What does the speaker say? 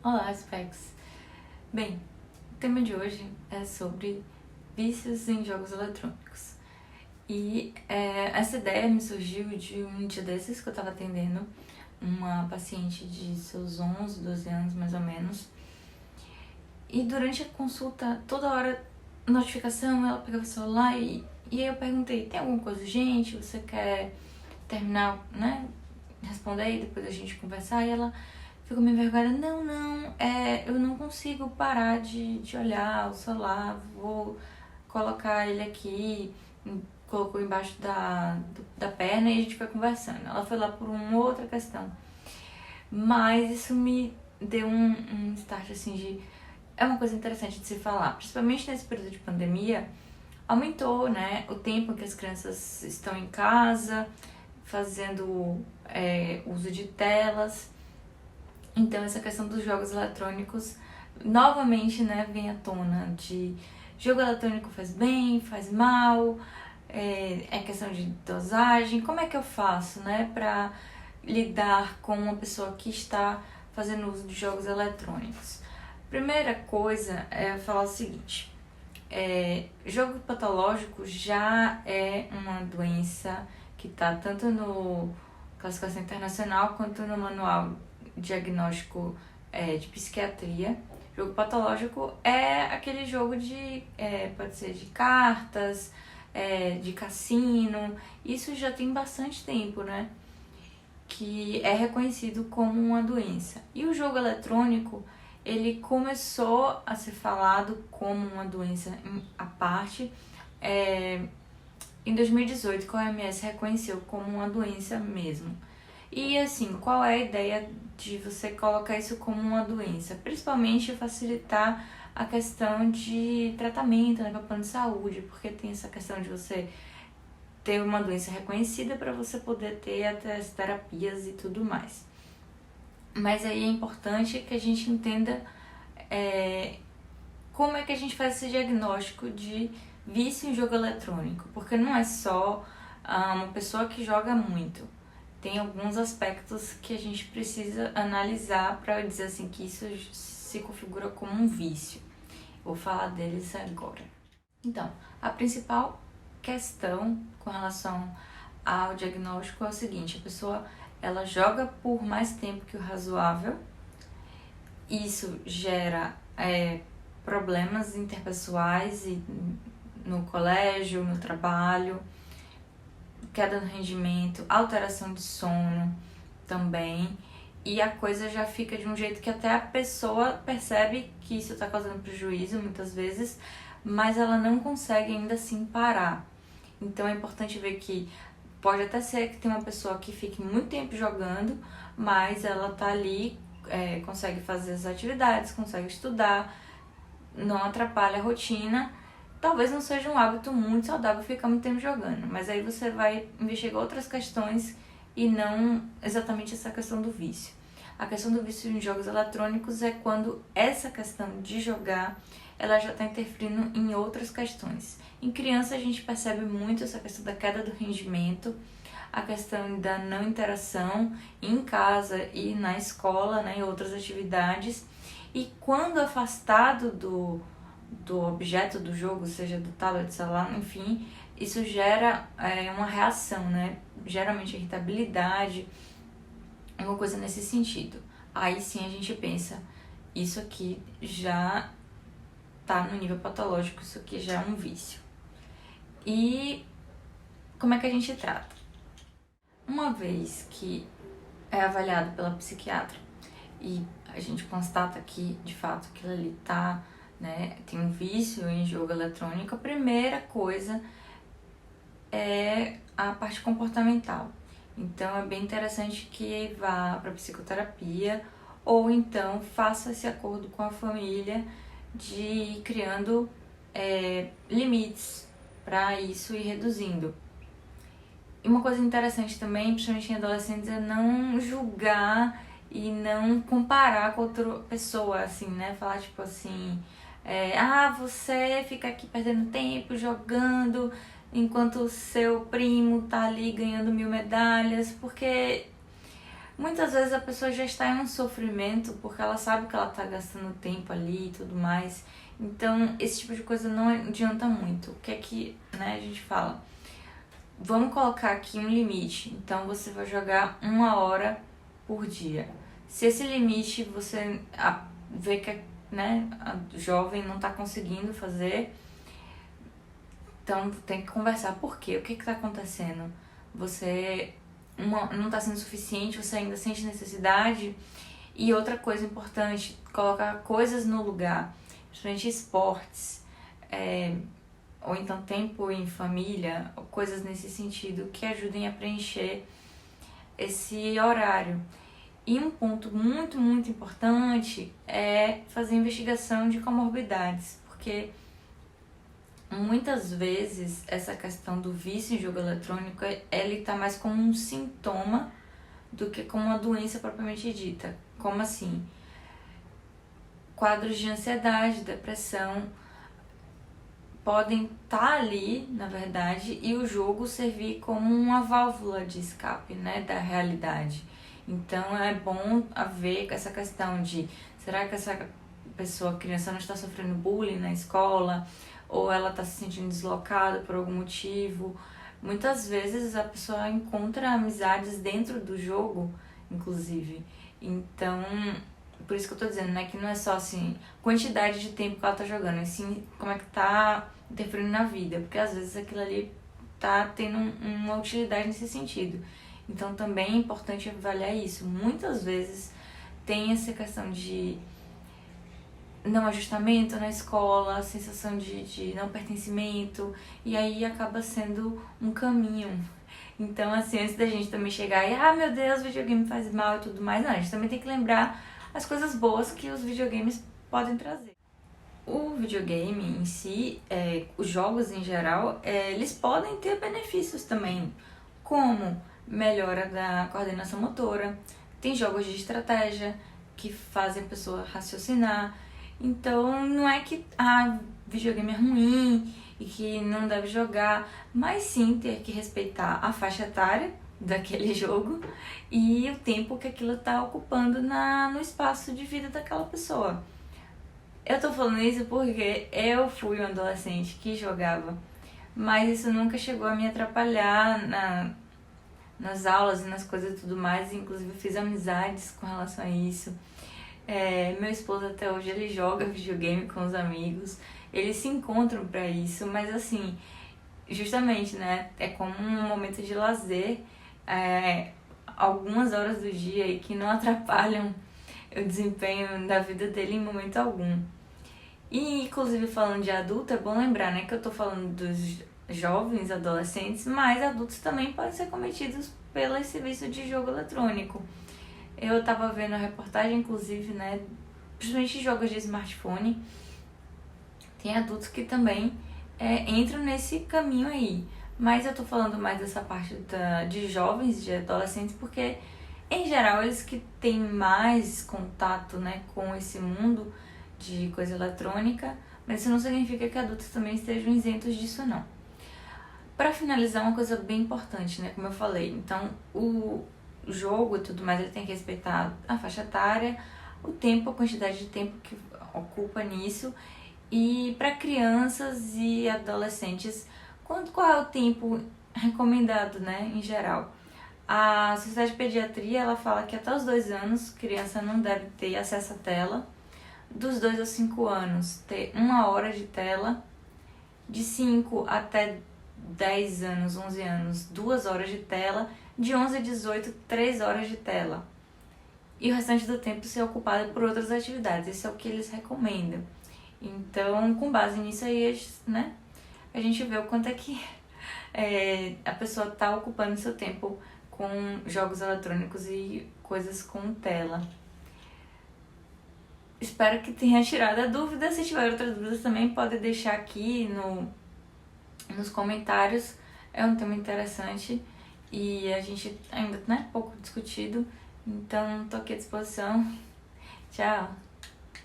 Olá, Specs! Bem, o tema de hoje é sobre vícios em jogos eletrônicos. E essa ideia me surgiu de um dia desses que eu estava atendendo uma paciente de seus 11, 12 anos mais ou menos. E durante a consulta, toda hora, notificação, ela pegava o celular e aí eu perguntei, tem alguma coisa urgente? Você quer terminar, né? Responder e depois a gente conversar? E ela ficou me envergonhada, não, eu não consigo parar de olhar o celular, vou colocar ele aqui, colocou embaixo da perna e a gente foi conversando. Ela foi lá por uma outra questão. Mas isso me deu um start assim de... É uma coisa interessante de se falar, principalmente nesse período de pandemia, aumentou, né, o tempo que as crianças estão em casa, fazendo uso de telas. Então essa questão dos jogos eletrônicos novamente, né, vem à tona de jogo eletrônico faz bem, faz mal, é questão de dosagem, como é que eu faço, né, para lidar com uma pessoa que está fazendo uso de jogos eletrônicos. Primeira coisa é falar o seguinte, jogo patológico já é uma doença que está tanto no classificação internacional quanto no manual diagnóstico de psiquiatria. Jogo patológico é aquele jogo de, pode ser de cartas, de cassino, isso já tem bastante tempo, né? Que é reconhecido como uma doença. E o jogo eletrônico, ele começou a ser falado como uma doença à parte em 2018, que a OMS reconheceu como uma doença mesmo. E assim, qual é a ideia de você colocar isso como uma doença? Principalmente facilitar a questão de tratamento, né, para plano de saúde, porque tem essa questão de você ter uma doença reconhecida para você poder ter até as terapias e tudo mais. Mas aí é importante que a gente entenda como é que a gente faz esse diagnóstico de vício em jogo eletrônico, porque não é só uma pessoa que joga muito. Tem alguns aspectos que a gente precisa analisar para dizer assim que isso se configura como um vício. Vou falar deles agora. Então, a principal questão com relação ao diagnóstico é o seguinte, a pessoa ela joga por mais tempo que o razoável, isso gera problemas interpessoais no colégio, no trabalho, queda no rendimento, alteração de sono também, e a coisa já fica de um jeito que até a pessoa percebe que isso está causando prejuízo muitas vezes, mas ela não consegue ainda assim parar. Então é importante ver que pode até ser que tem uma pessoa que fique muito tempo jogando, mas ela tá ali, consegue fazer as atividades, consegue estudar, não atrapalha a rotina. Talvez não seja um hábito muito saudável ficar muito tempo jogando, mas aí você vai investigar outras questões e não exatamente essa questão do vício. A questão do vício em jogos eletrônicos é quando essa questão de jogar, ela já está interferindo em outras questões. Em criança a gente percebe muito essa questão da queda do rendimento, a questão da não interação em casa e na escola, né, em outras atividades. E quando afastado do objeto do jogo, seja do tablet, celular, enfim, isso gera uma reação, né? Geralmente irritabilidade, uma coisa nesse sentido. Aí sim a gente pensa, isso aqui já tá no nível patológico, isso aqui já é um vício. E como é que a gente trata? Uma vez que é avaliado pela psiquiatra e a gente constata que, de fato, aquilo ali tá, né, tem um vício em jogo eletrônico, a primeira coisa é a parte comportamental. Então é bem interessante que vá para psicoterapia ou então faça esse acordo com a família de ir criando limites para isso ir reduzindo. E uma coisa interessante também, principalmente em adolescentes, é não julgar e não comparar com outra pessoa, assim, né? Falar tipo assim, você fica aqui perdendo tempo jogando enquanto o seu primo tá ali ganhando 1000 medalhas, porque Muitas vezes a pessoa já está em um sofrimento porque ela sabe que ela está gastando tempo ali e tudo mais. Então, esse tipo de coisa não adianta muito. O que é que, né, a gente fala? Vamos colocar aqui um limite. Então, você vai jogar 1 hora por dia. Se esse limite você vê que, né, a jovem não está conseguindo fazer, então tem que conversar. Por quê? O que está acontecendo? Você não está sendo suficiente, você ainda sente necessidade. E outra coisa importante, colocar coisas no lugar, principalmente esportes, ou então tempo em família, ou coisas nesse sentido que ajudem a preencher esse horário. E um ponto muito, muito importante é fazer investigação de comorbidades, porque muitas vezes essa questão do vício em jogo eletrônico, ele tá mais como um sintoma do que como uma doença propriamente dita. Como assim? Quadros de ansiedade, depressão podem estar ali, na verdade, e o jogo servir como uma válvula de escape, né, da realidade. Então é bom haver essa questão de, será que essa pessoa, criança, não está sofrendo bullying na escola? Ou ela está se sentindo deslocada por algum motivo? Muitas vezes a pessoa encontra amizades dentro do jogo, inclusive. Então, por isso que eu tô dizendo, né, que não é só assim, quantidade de tempo que ela tá jogando, e sim como é que tá interferindo na vida, porque às vezes aquilo ali tá tendo uma utilidade nesse sentido. Então também é importante avaliar isso. Muitas vezes tem essa questão de não ajustamento na escola, sensação de não pertencimento, e aí acaba sendo um caminho. Então, assim, antes da gente também chegar e, meu Deus, videogame faz mal e tudo mais, não, a gente também tem que lembrar as coisas boas que os videogames podem trazer. O videogame em si, os jogos em geral, eles podem ter benefícios também, como melhora da coordenação motora, tem jogos de estratégia que fazem a pessoa raciocinar. Então não é que videogame é ruim e que não deve jogar, mas sim ter que respeitar a faixa etária daquele jogo e o tempo que aquilo está ocupando no espaço de vida daquela pessoa. Eu tô falando isso porque eu fui um adolescente que jogava, mas isso nunca chegou a me atrapalhar nas aulas e nas coisas e tudo mais. Inclusive eu fiz amizades com relação a isso. Meu esposo até hoje ele joga videogame com os amigos, eles se encontram pra isso, mas assim, justamente, né, é como um momento de lazer, algumas horas do dia e que não atrapalham o desempenho da vida dele em momento algum. E inclusive falando de adulto, é bom lembrar, né, que eu tô falando dos jovens, adolescentes, mas adultos também podem ser cometidos pelo esse vício de jogo eletrônico. Eu tava vendo a reportagem, inclusive, né, principalmente jogos de smartphone, tem adultos que também entram nesse caminho aí. Mas eu tô falando mais dessa parte de jovens, de adolescentes, porque, em geral, eles que têm mais contato, né, com esse mundo de coisa eletrônica, mas isso não significa que adultos também estejam isentos disso, não. Para finalizar, uma coisa bem importante, né, como eu falei, então, o jogo e tudo mais, ele tem que respeitar a faixa etária, o tempo, a quantidade de tempo que ocupa nisso. E para crianças e adolescentes, qual é o tempo recomendado, né, em geral? A Sociedade de Pediatria, ela fala que até os 2 anos, criança não deve ter acesso à tela. Dos 2 aos 5 anos, ter 1 hora de tela. De 5 até 10 anos, 11 anos, 2 horas de tela. De 11 a 18, 3 horas de tela. E o restante do tempo ser ocupado por outras atividades. Isso é o que eles recomendam. Então, com base nisso aí, né, a gente vê o quanto é que a pessoa está ocupando seu tempo com jogos eletrônicos e coisas com tela. Espero que tenha tirado a dúvida. Se tiver outras dúvidas também, pode deixar aqui nos comentários. É um tema interessante e a gente ainda, né, pouco discutido. Então, estou aqui à disposição. Tchau!